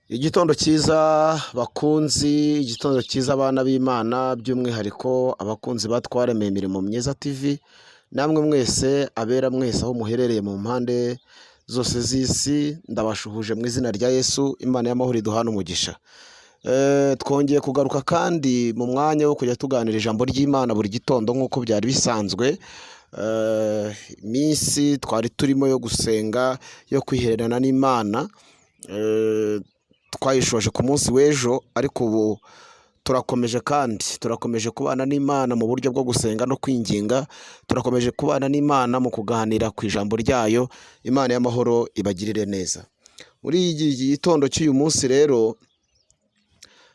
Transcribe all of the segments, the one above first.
Igitondo cyiza bakunzi, igitondo cyiza abana b'Imana, by'umwihariko abakunzi ba Twaremeye Imirimo Myiza TV, namwe mwese abera mwese aho muherereye mu mpande zose z'isi, ndabashuhuje mu izina rya Yesu. Imana y'amahoro iduhane umugisha. Twongeye kugaruka kandi mu mwanya wo kujya tuganira ijambo ry'Imana buri gitondo nk'uko byari bisanzwe. Iminsi twari turimo yo gusenga, yo kwihererana n'Imana, twayishoje ku munsi w'ejo, ariko ubu turakomeje kubana n'Imana mu buryo bwo gusenga no kwinginga. Turakomeje kubana n'Imana mu kuganira ku ijambo ryayo. Imana y'amahoro ibagirire neza. Muri iki gitondo cy'uyu munsi rero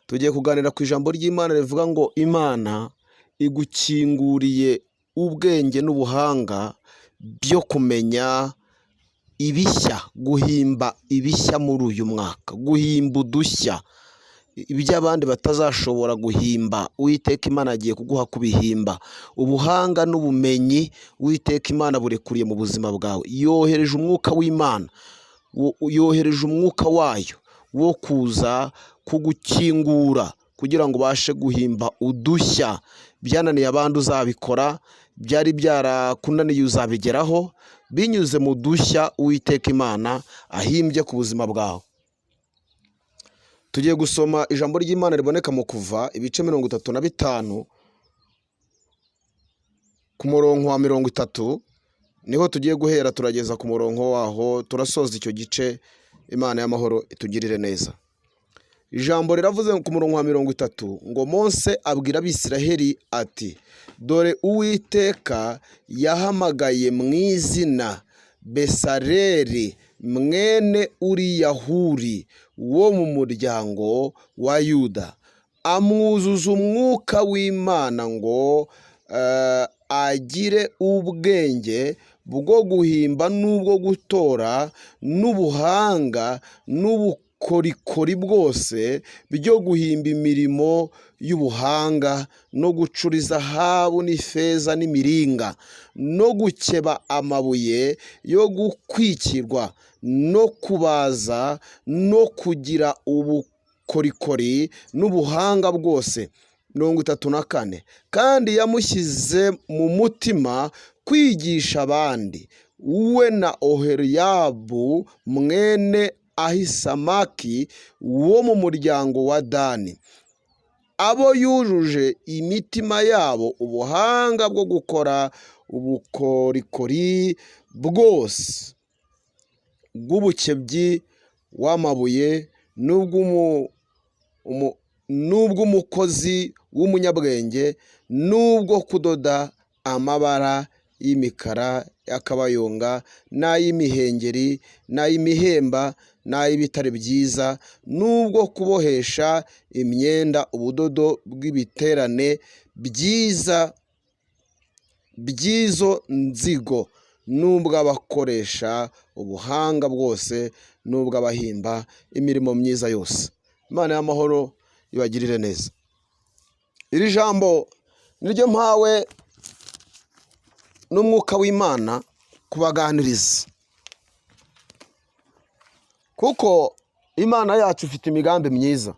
tugiye kuganira ku ijambo ry'Imana rivuga ngo Imana igukinguriye ubwenge n'ubuhanga byo kumenya ibishya, guhimba ibishya muri uyu mwaka, guhimba udushya ibyo abandi batazashobora guhimba. Uwiteka Imana agiye kuguha kubihimba. Ubuhanga n'ubumenyi Uwiteka Imana burekuriye mu buzima bwawe. Yohereje umwuka w'Imana, yohereje umwuka wayo wo kuza kugukingura kugira ngo ubashe guhimba udushya. Byananiye abandi uzabikora, byari byarakunaniye uzabigeraho, binyuze mu dushya Uwiteka Imana ahimbye ku buzima bwawe. Tugiye gusoma ijambo ry'Imana riboneka mu Kuva ibice 35 ku murongo wa 30, niho tugiye guhera turageza ku murongo waho turasoza icyo gice. Imana y'amahoro itugirire neza. Ijambo riravuze ku murongo wa 30 ngo Mose abwira Abisiraheli ati, dore Uwiteka yahamagaye mu izina Besareli mwene Uriyahuri wo mu muryango wa Yuda, amwuzuza umwuka w'Imana ngo agire ubwenge bwo guhimba n'ubwo gutora n'ubuhanga n'ubukorikori bwose byo guhimba imirimo y'ubuhanga no gucura izahabu n'ifeza n'imiringa no gukeba amabuye yo gukwikirwa no kubaza no kugira ubukorikori n'ubuhanga bwose. 34 kandi yamushyize mu mutima kwigisha abandi, we na Oholiyabu mwene Ahisamaki wo mu muryango wa Dani, abo yujuje imitima yabo ubuhanga bwo gukora ubukorikori bwose bw'ubukebyi w'amabuye n'ubw'umukozi w'umunyabwenge n'ubwo kudoda amabara y'imikara y'akabayonga n'ay'imihengeri n'ay'imihemba n'ay'ibitare byiza n'ubwo kubohesha imyenda ubudodo bw'ibiterane byiza by'izo nzigo n'ubw'abakoresha ubuhanga bwose n'ubw'abahimba imirimo myiza yose. Imana y'amahoro ibagirire neza. Iri jambo niryo mpawe n'umwuka w'Imana kubaganiriza, kuko Imana yacu ifite imigambi myiza.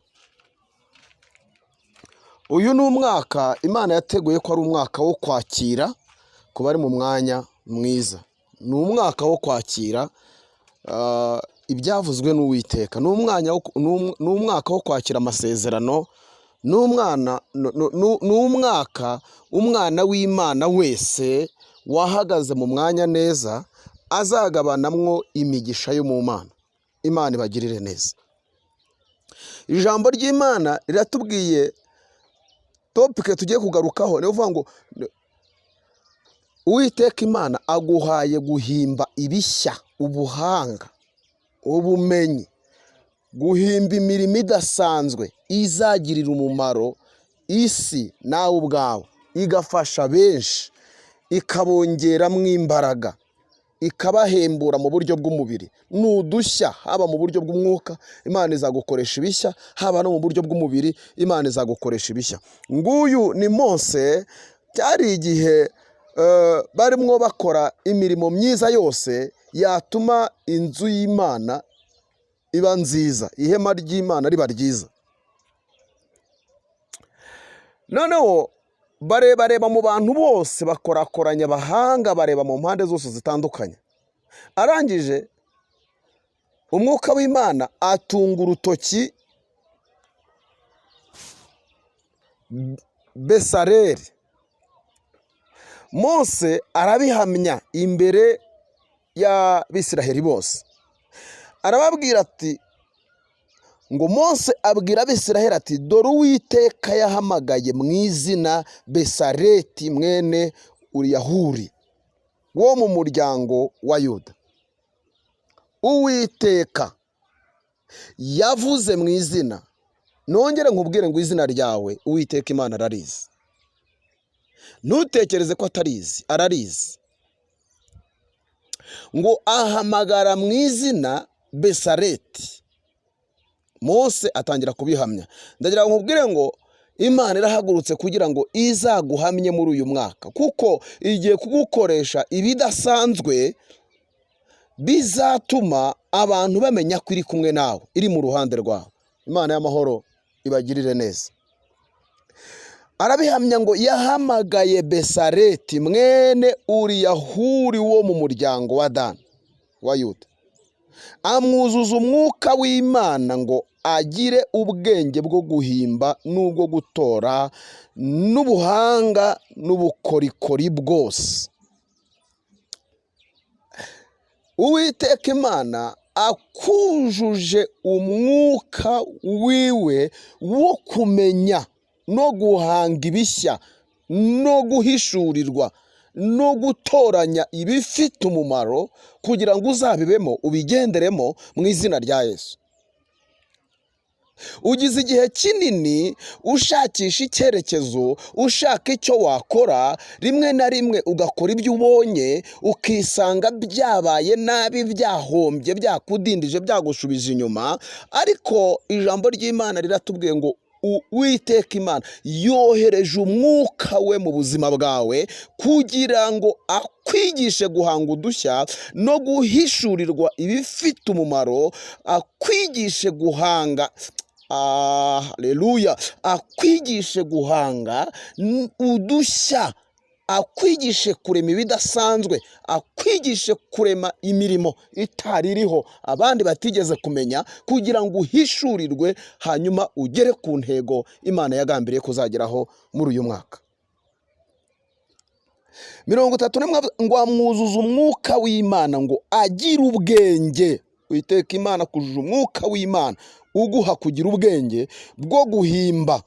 Uyu ni umwaka Imana yateguye ko ari umwaka wo kwakira ku bari mu mwanya mwiza. Ni umwaka wo kwakira ibyavuzwe n'Uwiteka. Ni umwaka wo kwakira amasezerano. Ni umwaka umwana w'Imana wese wahagaze mu mwanya neza azagabanamwo imigisha yo mu Mana. Imana ibagirire neza. Ijambo ry'Imana riratubwiye topike tugiye kugarukaho, ni ukuvuga ngo Uwiteka Imana aguhaye guhimba ibishya, ubuhanga, ubumenyi, guhimba imirimo idasanzwe izagirira umumaro isi nawe ubwawe, igafasha benshi, ikabongeramo imbaraga, ikabahembura mu buryo bw'umubiri. Ni udushya, haba mu buryo bw'umwuka Imana izagukoresha ibishya, haba no mu buryo bw'umubiri Imana izagukoresha ibishya. Nguyu ni Mose. Cyari igihe barimo bakora imirimo myiza yose yatuma inzu y'Imana iba nziza, ihema ry'Imana riba ryiza. Noneho bareba mu bantu bose, bakorakoranya abahanga, bareba mu mpande zose zitandukanye. Arangije umwuka w'Imana atunga urutoki Besareli. Mose arabihamya imbere y'Abisiraheli bose, arababwira ati ngo Mose abwira Abisiraheli ati, dore Uwiteka yahamagaye mu izina Besareti mwene Uriyahuri wo mu muryango wa Yuda. Uwiteka yavuze mu izina. Nongere nkubwire ngo izina ryawe Uwiteka Imana ararizi. Ntutekereze ko atarizi, ararizi. Ngo ahamagara mu izina Besareti. Mose atangira kubihamya. Ndagira ngo nkubwire ngo Imana irahagurutse kugira ngo izaguhamye muri uyu mwaka, kuko igiye kugukoresha ibidasanzwe bizatuma abantu bamenya ko iri kumwe nawe, iri mu ruhande rwawe. Imana y'amahoro ibagirire neza. Arabihamya ngo yahamagaye Besareti mwene Uriyahuri wo mu muryango wa Dani wa Yuda, amwuzuza umwuka w'Imana ngo agire ubwenge bwo guhimba n'ubwo gutora n'ubuhanga n'ubukorikori bwose. Uwiteka Imana akujuje umwuka wiwe wo kumenya no guhanga ibishya no guhishurirwa no gutoranya ibifite umumaro, kugira ngo uzabibemo ubigenderemo mu izina rya Yesu. Ugize igihe kinini ushakisha icyerekezo, ushaka icyo wakora, rimwe na rimwe ugakora ibyo ubonye ukisanga byabaye nabi, byahombye, byakudindije, byagushubije inyuma. Ariko ijambo ry'Imana riratubwiye ngo Uwiteka Imana yohereje umwuka we mu buzima bwawe kugira ngo akwigishe guhanga udushya no guhishurirwa ibifite umumaro, akwigishe guhanga haleluya, akwigishe guhanga udushya, akwigishe kurema ibidasanzwe, akwigishe kurema imirimo itari iriho abandi batigeze kumenya, kugira ngo uhishurirwe hanyuma ugere ku ntego Imana yagambiriye kuzageraho muri uyu mwaka. 31 ngo amwuzuza umwuka w'Imana ngo agire ubwenge. Uwiteka Imana akujuje umwuka w'Imana uguha kugira ubwenge bwo guhimba.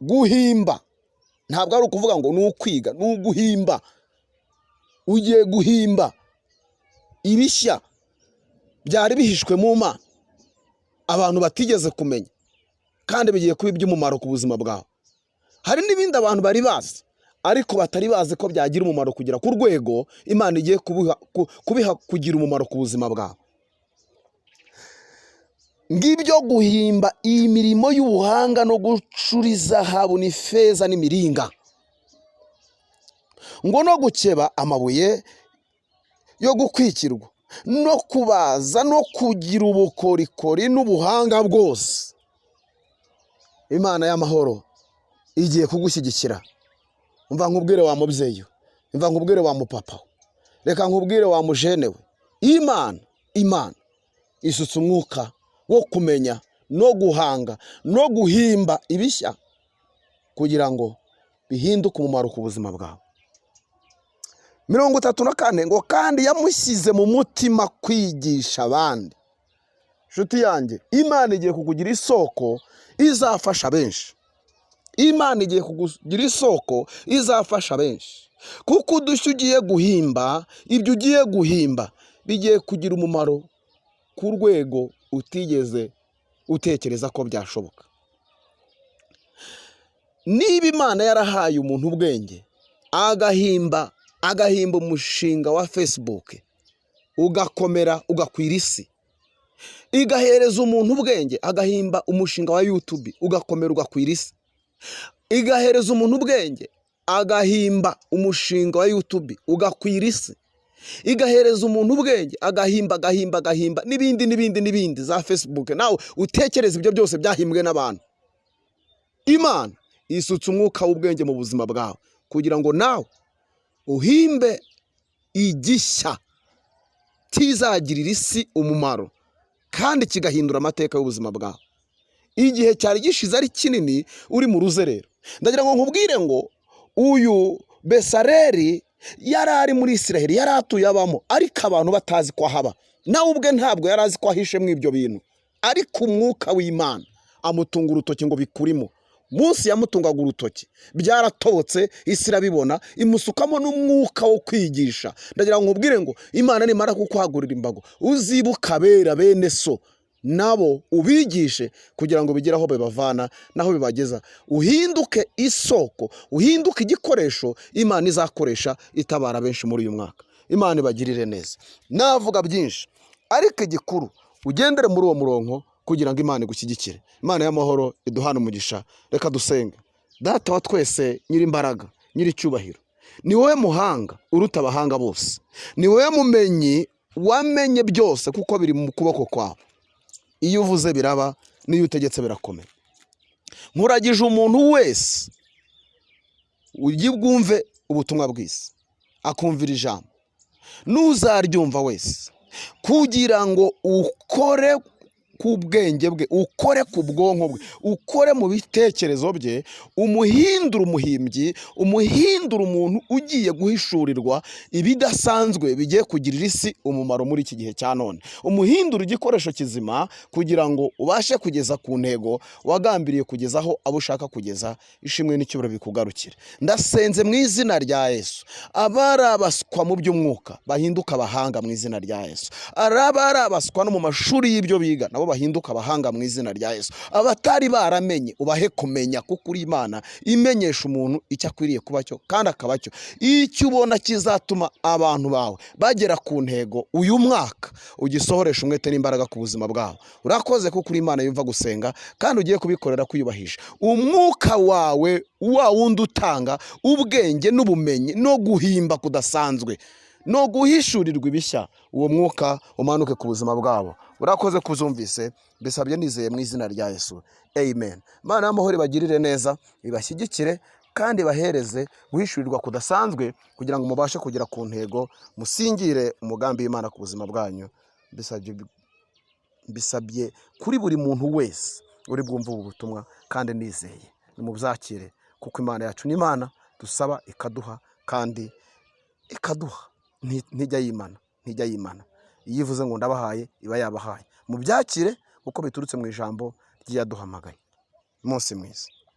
Guhimba ntabwo ari ukuvuga ngo ni ukwiga, ni uguhimba. Ugiye guhimba ibishya byari bihishwe mu Mana abantu batigeze kumenya, kandi bigiye kuba iby'umumaro ku buzima bwawe. Hari n'ibindi abantu bari bazi ariko batari bazi ko byagira umumaro kugera ku rwego Imana igiye kubiha kugira umumaro ku buzima bwawe. Ngibyo guhimba iyi mirimo y'ubuhanga no gucura izahabu n'ifeza n'imiringa, ngo no gukeba amabuye yo gukwikirwa no kubaza no kugira ubukorikori n'ubuhanga bwose. Imana y'amahoro igiye kugushyigikira. Umva nkubwire wa mubyeyi, umva nkubwire wa mupapa, reka nkubwire wa mujene we, Imana isutse umwuka wo kumenya no guhanga no guhimba ibishya kugira ngo bihinduke umumaro ku buzima bwawe. 34 ngo kandi yamushyize mu mutima kwigisha abandi. Nshuti yanjye, Imana igiye kukugira isoko izafasha benshi. Imana igiye kukugira isoko izafasha benshi, kuko udushya ugiye guhimba, ibyo ugiye guhimba bigiye kugira umumaro ku rwego utigeze utekereza ko byashoboka. Niba Imana yarahaye umuntu ubwenge agahimba umushinga wa Facebook ugakomera ugakwira isi, igahereza umuntu ubwenge agahimba umushinga wa YouTube ugakomera ugakwira isi, igahereza umuntu ubwenge agahimba umushinga wa YouTube ugakwira isi, igahereza umuntu ubwenge, agahimba n'ibindi za Facebook. Nawe utekereza ibyo byose byahimbwe n'abantu. Imana isutse umwuka w'ubwenge mu buzima bwawe kugira ngo nawe uhimbe igishya kizagirira isi umumaro kandi kigahindura amateka y'ubuzima bwawe. Igihe cyari gishize ari kinini uri mu ruzerero. Ndagira ngo nkubwire ngo uyu Besaleli yari ari muri Isiraheli, yari atuye abamo, ariko abantu batazi ko haba. Nawe ubwe ntabwo yari azi ko ahishemo ibyo bintu, ariko umwuka w'Imana amutunga urutoki ngo bikurimo. Munsi yamutungaga urutoki, byaratobotse, isi irabibona, imusukamo n'umwuka wo kwigisha. Ndagira ngo nkubwire ngo Imana nimara kukwagurira imbago, uzibuka abera bene so nabo ubigishe kugira ngo bigere aho bibavana naho bibageza. Uhinduke isoko, uhinduke igikoresho Imana izakoresha itabara benshi muri uyu mwaka. Imana ibagirire neza. Navuga byinshi, ariko igikuru ugendere muri uwo murongo kugira ngo Imana igushyigikire. Imana y'amahoro iduhana umugisha. Reka dusenge. Data wa twese, nyiri imbaraga, nyiri icyubahiro, ni wowe muhanga uruta abahanga bose, ni wowe mumenyi wamenye byose kuko biri mu kuboko kwawe. Iyo uvuze biraba, n'iyo utegetse birakomera. Nkuragije umuntu wese ugibwumve ubutumwa bw'isi, akumvira ijambo, n'uzaryumva wese, kugira ngo ukore ku bwenge bwe, ukore ku bwonko bwe, ukore mu bitekerezo bye, umuhindura umuhimbyi, umuhindura umuntu ugiye guhishurirwa ibidasanzwe bigiye kugirira isi umumaro muri iki gihe cya none. Umuhindura igikoresho kizima kugira ngo ubashe kugeza ku ntego wagambiriye kugezaho abo ushaka kugeza. Ishimwe n'icyubahiro bikugarukire. Ndasenze mu izina rya Yesu, abari abaswa mu by'umwuka bahinduka abahanga mu izina rya Yesu. Abari abaswa no mu mashuri y'ibyo biga nabo bahinduka abahanga mu izina rya Yesu. Abatari baramenye ubahe kumenya, kuko uri Imana imenyesha umuntu icyo akwiriye kuba cyo kandi akaba cyo. Icyo ubona kizatuma abantu bawe bagera ku ntego uyu mwaka, ugisohoresha umwete n'imbaraga ku buzima bwawe. Urakoze kuko uri Imana yumva gusenga kandi ugiye kubikorera kwiyubahisha. Umwuka wawe wa wundi utanga ubwenge n'ubumenyi no guhimba kudasanzwe no guhishurirwa ibishya, uwo mwuka umanuke ku buzima bwabo. Urakoze kuzumvise, bisabye nizeye mu izina rya Yesu. Amen. Imana y'amahoro ibagirire neza, ibashyigikire kandi bahereze guhishurirwa kudasanzwe kugira ngo mubashe kugera ku ntego, musingire umugambi w'Imana ku buzima bwanyu. Bisabye kuri buri muntu wese uri bwumva ubu butumwa kandi nizeye, nimubyakire kuko Imana yacu ni Imana dusaba ikaduha kandi ikaduha. Ntijya yimana. Iyo ivuze ngo ndabahaye iba yabahaye. Mubyakire kuko biturutse mu ijambo ry'iyaduhamagaye. Umunsi mwiza.